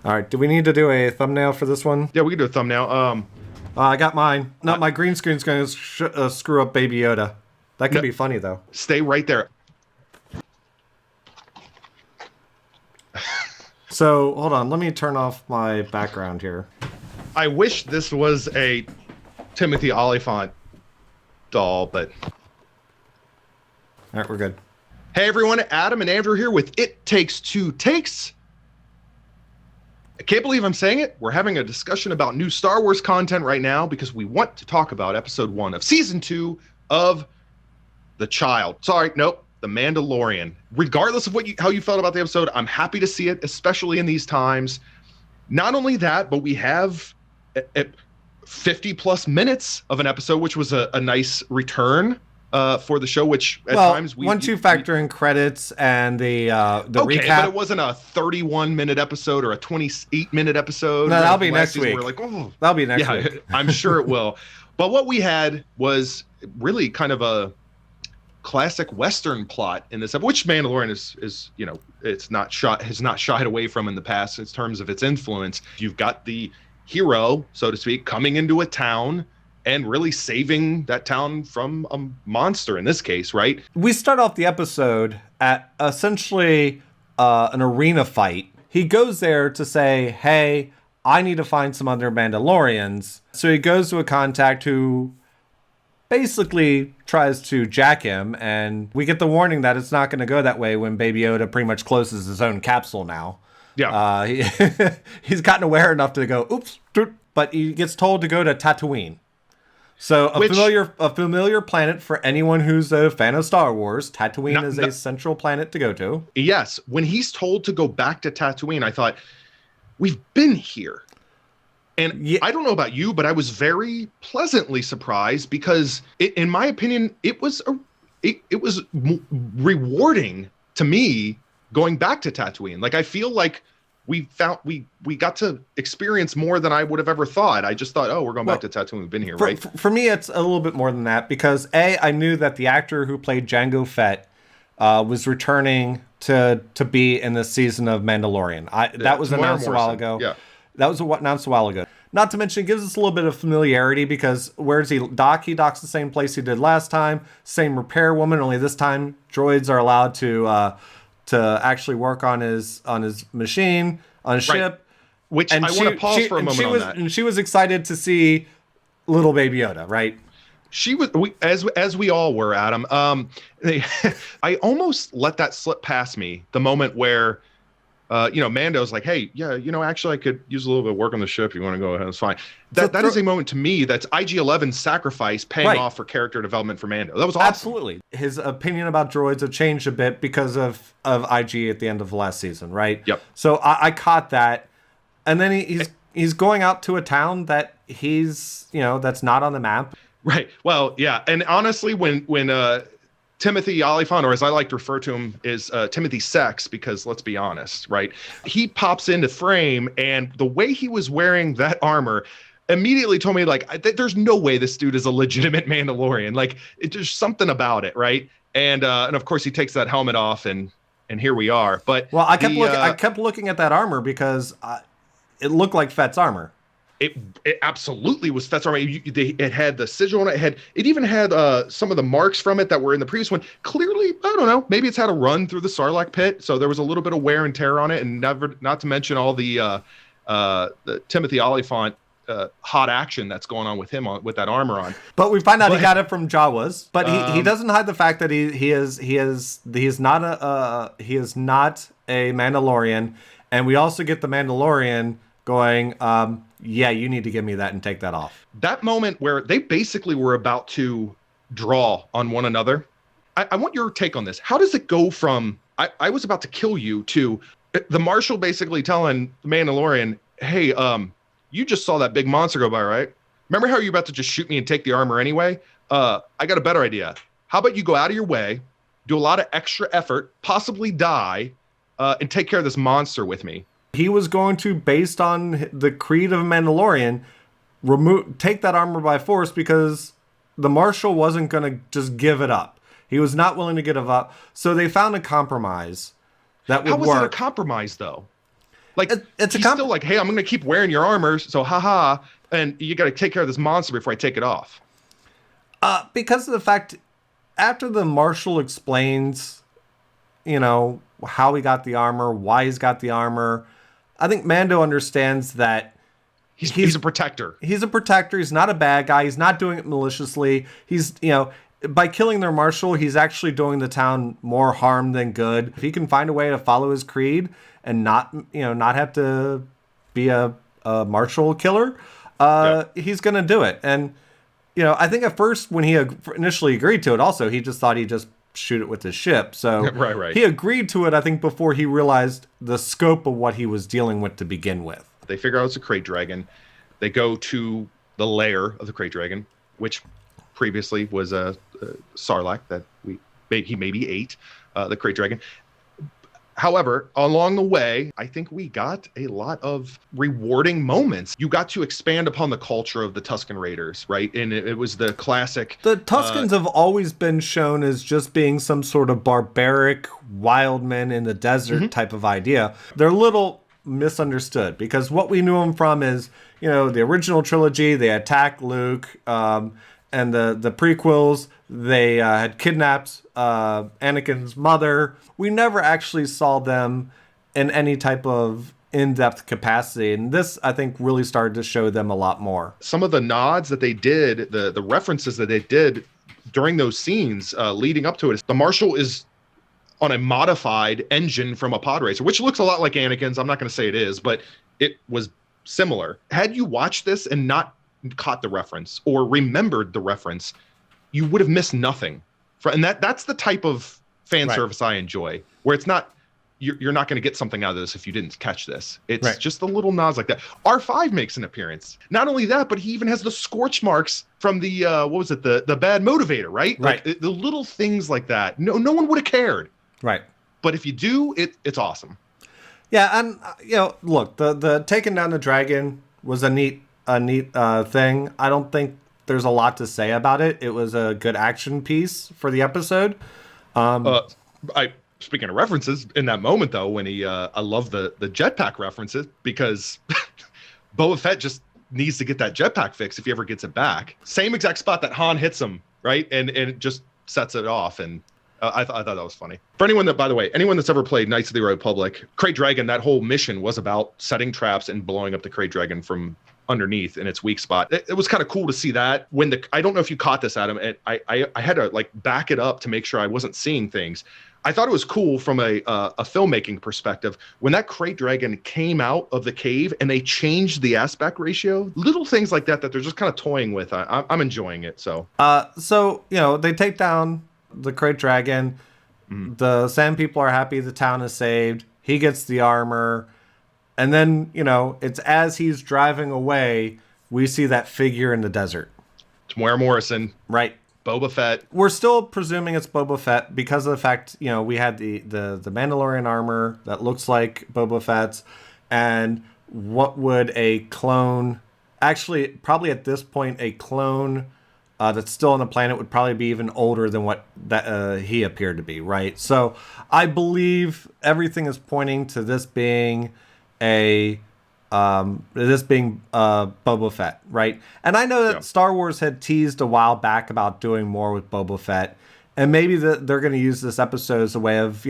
All right, do we need to do a thumbnail for this one? Yeah, we can do a thumbnail. I got mine. No, my green screen's going to screw up Baby Yoda. That could be funny, though. Stay right there. So, hold on. Let me turn off my background here. I wish this was a Timothy Olyphant doll, but... All right, we're good. Hey, everyone. Adam and Andrew here with It Takes Two Takes. I can't believe I'm saying it. We're having a discussion about new Star Wars content right now because we want to talk about episode 1 of season 2 of The Child. Sorry, nope, The Mandalorian. Regardless of how you felt about the episode, I'm happy to see it, especially in these times. Not only that, but we have 50 plus minutes of an episode, which was a nice return for the show, which at times we factor in credits and the okay, recap. But it wasn't a 31-minute episode or a 28-minute episode. No, that'll be next week. We're like, oh, that'll be next week. I'm sure it will. But what we had was really kind of a classic Western plot in this, which Mandalorian is has not shied away from in the past in terms of its influence. You've got the hero, so to speak, coming into a town and really saving that town from a monster in this case, right? We start off the episode at essentially an arena fight. He goes there to say, hey, I need to find some other Mandalorians. So he goes to a contact who basically tries to jack him, and we get the warning that it's not going to go that way when Baby Yoda pretty much closes his own capsule now. Yeah. He's gotten aware enough to go, oops, but he gets told to go to Tatooine. So a familiar planet for anyone who's a fan of Star Wars. Tatooine is a central planet to go to. Yes. When he's told to go back to Tatooine, I thought, we've been here. And I don't know about you, but I was very pleasantly surprised because, in my opinion, it was rewarding to me going back to Tatooine. Like, I feel like we got to experience more than I would have ever thought. I just thought, oh, we're going back to Tatooine. We've been here, right? For me, it's a little bit more than that because I knew that the actor who played Jango Fett was returning to be in this season of Mandalorian. That was announced a while ago. Yeah. That was announced a while ago. Not to mention, it gives us a little bit of familiarity because where does he dock? He docks the same place he did last time. Same repair woman, only this time droids are allowed to actually work on his machine, on his ship. Which I want to pause for a moment on that. And she was excited to see little Baby Yoda, right? She was, as we all were, Adam. I almost let that slip past me the moment where Mando's like, hey, yeah, actually I could use a little bit of work on the ship. You want to go ahead, it's fine. That is a moment to me that's IG-11's sacrifice paying off for character development for Mando. That was awesome. Absolutely. His opinion about droids have changed a bit because of IG at the end of the last season, right? Yep. So I caught that. And then he's going out to a town that that's not on the map. Right. Well, yeah. And honestly, when Timothy Olyphant, or as I like to refer to him, is Timothy Sex, because let's be honest, right? He pops into frame, and the way he was wearing that armor immediately told me, like, there's no way this dude is a legitimate Mandalorian. Like, there's something about it, right? And of course, he takes that helmet off, and here we are. But I kept looking at that armor because it looked like Fett's armor. It absolutely was Fett's armor. It had the sigil on it. It even had some of the marks from it that were in the previous one. Clearly, I don't know. Maybe it's had a run through the Sarlacc pit, so there was a little bit of wear and tear on it, and not to mention all the Timothy Olyphant hot action that's going on with him with that armor on. But we find out he got it from Jawas. But he doesn't hide the fact that he is not a Mandalorian, and we also get the Mandalorian going, yeah, you need to give me that and take that off. That moment where they basically were about to draw on one another, I want your take on this. How does it go from, I was about to kill you, to the Marshal basically telling the Mandalorian, hey, you just saw that big monster go by, right? Remember how you're about to just shoot me and take the armor anyway? I got a better idea. How about you go out of your way, do a lot of extra effort, possibly die, and take care of this monster with me? He was going to, based on the creed of Mandalorian, take that armor by force because the Marshal wasn't going to just give it up. He was not willing to give it up. So they found a compromise that would work. How was it a compromise, though? Like, it's he's still like, hey, I'm going to keep wearing your armor, so haha, and you got to take care of this monster before I take it off. Because of the fact, after the Marshal explains, how he got the armor, why he's got the armor, I think Mando understands that he's a protector. He's a protector. He's not a bad guy. He's not doing it maliciously. He's, by killing their Marshal, he's actually doing the town more harm than good. If he can find a way to follow his creed and not have to be a Marshal killer, he's going to do it. And, I think at first when he initially agreed to it, also, he just thought he'd just shoot it with his ship. So right. He agreed to it, I think, before he realized the scope of what he was dealing with to begin with. They figure out it's a crate dragon. They go to the lair of the crate dragon, which previously was a Sarlacc that he maybe ate, the crate dragon. However, along the way, I think we got a lot of rewarding moments. You got to expand upon the culture of the Tusken Raiders, right? And it was the classic. The Tuskens have always been shown as just being some sort of barbaric wild men in the desert type of idea. They're a little misunderstood because what we knew them from is, the original trilogy, they attacked Luke, and the prequels, they had kidnapped Anakin's mother. We never actually saw them in any type of in-depth capacity, and this, I think, really started to show them a lot more. Some of the nods that they did, the references that they did during those scenes leading up to it, the Marshal is on a modified engine from a pod racer, which looks a lot like Anakin's. I'm not going to say it is, but it was similar. Had you watched this and not caught the reference or remembered the reference, you would have missed nothing. And that's the type of fan service I enjoy, where it's not, you're not going to get something out of this if you didn't catch this. It's just the little nods like that. R5 makes an appearance. Not only that, but he even has the scorch marks from the, the bad motivator, right? Right. Like, the little things like that. No one would have cared. Right. But if you do, it's awesome. Yeah, and look, the taking down the dragon was a neat thing. I don't think there's a lot to say about it. It was a good action piece for the episode. Speaking of references, in that moment though, when I love the jetpack references, because Boba Fett just needs to get that jetpack fixed if he ever gets it back. Same exact spot that Han hits him, right, and it just sets it off. And I thought that was funny. For anyone that's ever played Knights of the Republic, Crate Dragon, that whole mission was about setting traps and blowing up the Crate Dragon from underneath in its weak spot. It was kind of cool to see that. I don't know if you caught this, Adam, and I had to back it up to make sure I wasn't seeing things. I thought it was cool from a filmmaking perspective when that Crate Dragon came out of the cave and they changed the aspect ratio. Little things like that they're just kind of toying with. I'm enjoying it. So they take down the Crate Dragon. The Sand People are happy the town is saved. He gets the armor. And then, it's as he's driving away, we see that figure in the desert. Temuera Morrison. Right. Boba Fett. We're still presuming it's Boba Fett because of the fact, we had the Mandalorian armor that looks like Boba Fett's. And what would a clone... Actually, probably at this point, a clone that's still on the planet would probably be even older than what he appeared to be, right? So I believe everything is pointing to this being Boba Fett, right? And I know that Star Wars had teased a while back about doing more with Boba Fett, and maybe they're going to use this episode as a way of,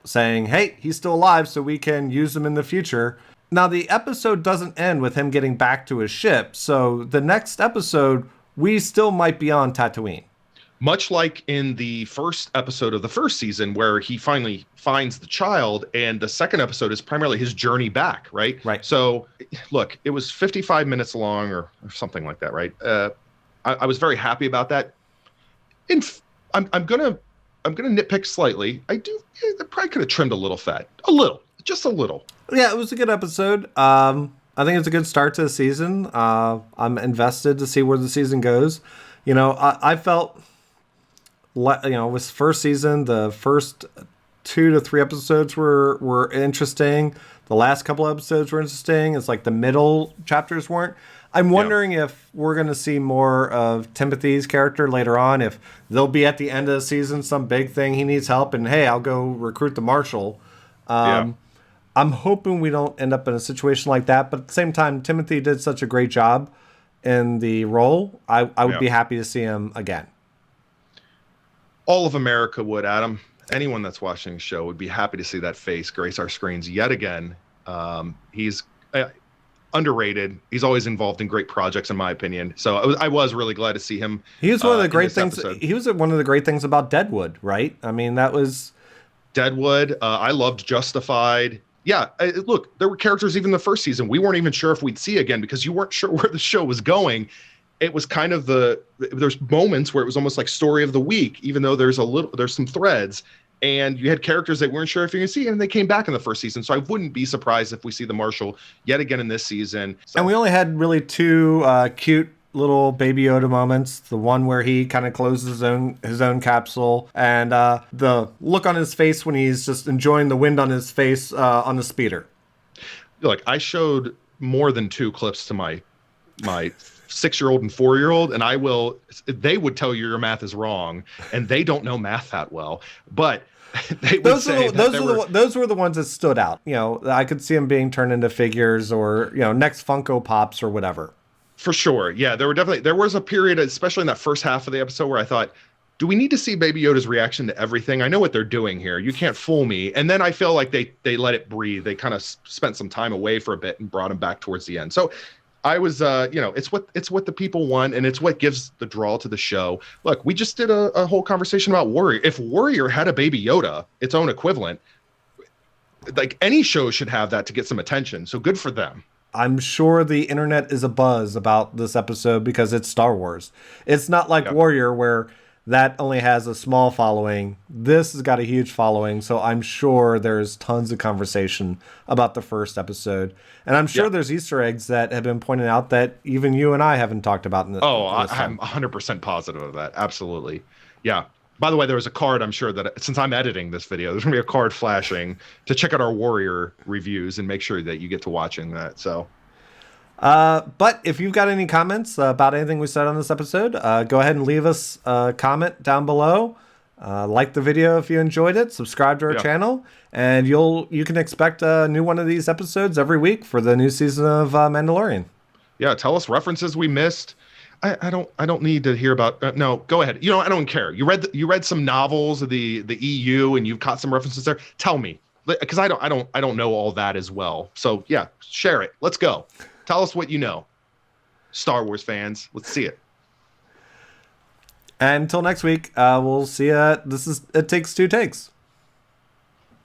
saying, hey, he's still alive, so we can use him in the future. Now, the episode doesn't end with him getting back to his ship, so the next episode, we still might be on Tatooine. Much like in the first episode of the first season, where he finally finds the child, and the second episode is primarily his journey back, right? Right. So, look, it was 55 minutes long or something like that, right? I was very happy about that. I'm gonna nitpick slightly. I probably could have trimmed just a little. Yeah, it was a good episode. I think it's a good start to the season. I'm invested to see where the season goes. I felt. With first season, the first 2 to 3 episodes were interesting. The last couple episodes were interesting. It's like the middle chapters weren't. I'm wondering if we're going to see more of Timothy's character later on, if they'll be at the end of the season, some big thing, he needs help, and hey, I'll go recruit the Marshal. I'm hoping we don't end up in a situation like that. But at the same time, Timothy did such a great job in the role. I would be happy to see him again. All of America would, Adam. Anyone that's watching the show would be happy to see that face grace our screens yet again. He's underrated. He's always involved in great projects, in my opinion. So I was really glad to see him. He was one of the great things. He was one of the great things about Deadwood, right? I mean, that was Deadwood. I loved Justified. Yeah, look, there were characters even the first season we weren't even sure if we'd see again because you weren't sure where the show was going. It was kind of there's moments where it was almost like story of the week, even though there's some threads, and you had characters that weren't sure if you're going to see, and they came back in the first season. So I wouldn't be surprised if we see the Marshal yet again in this season. So, and we only had really two cute little Baby Yoda moments. The one where he kind of closes his own capsule, and the look on his face when he's just enjoying the wind on his face on the speeder. Look, I showed more than 2 clips to my 6-year-old and 4-year-old, and they would tell you your math is wrong, and they don't know math that well, but they would those were the ones that stood out. You know, I could see them being turned into figures or, you know, next Funko Pops or whatever. For sure. Yeah, there was a period, especially in that first half of the episode, where I thought, do we need to see Baby Yoda's reaction to everything? I know what they're doing here. You can't fool me. And then I feel like they let it breathe. They kind of spent some time away for a bit and brought him back towards the end. So I was, it's what the people want, and it's what gives the draw to the show. Look, we just did a whole conversation about Warrior. If Warrior had a Baby Yoda, its own equivalent, like any show should have that to get some attention. So good for them. I'm sure the internet is abuzz about this episode because it's Star Wars. It's not like Warrior where that only has a small following. This has got a huge following, so I'm sure there's tons of conversation about the first episode. And I'm sure there's Easter eggs that have been pointed out that even you and I haven't talked about. I'm 100% positive of that. Absolutely. Yeah. By the way, there was a card, I'm sure, that since I'm editing this video, there's going to be a card flashing to check out our Warrior reviews and make sure that you get to watching that. So, but if you've got any comments about anything we said on this episode, go ahead and leave us a comment down below. Like the video if you enjoyed it, subscribe to our channel, and you can expect a new one of these episodes every week for the new season of Mandalorian. Yeah, tell us references we missed. I don't need to hear about. No, go ahead. You know, I don't care. You read some novels of the EU, and you've caught some references there. Tell me, because I don't know all that as well. So yeah, share it. Let's go. Tell us what you know. Star Wars fans, let's see it. And until next week, we'll see you. This is It Takes Two Takes.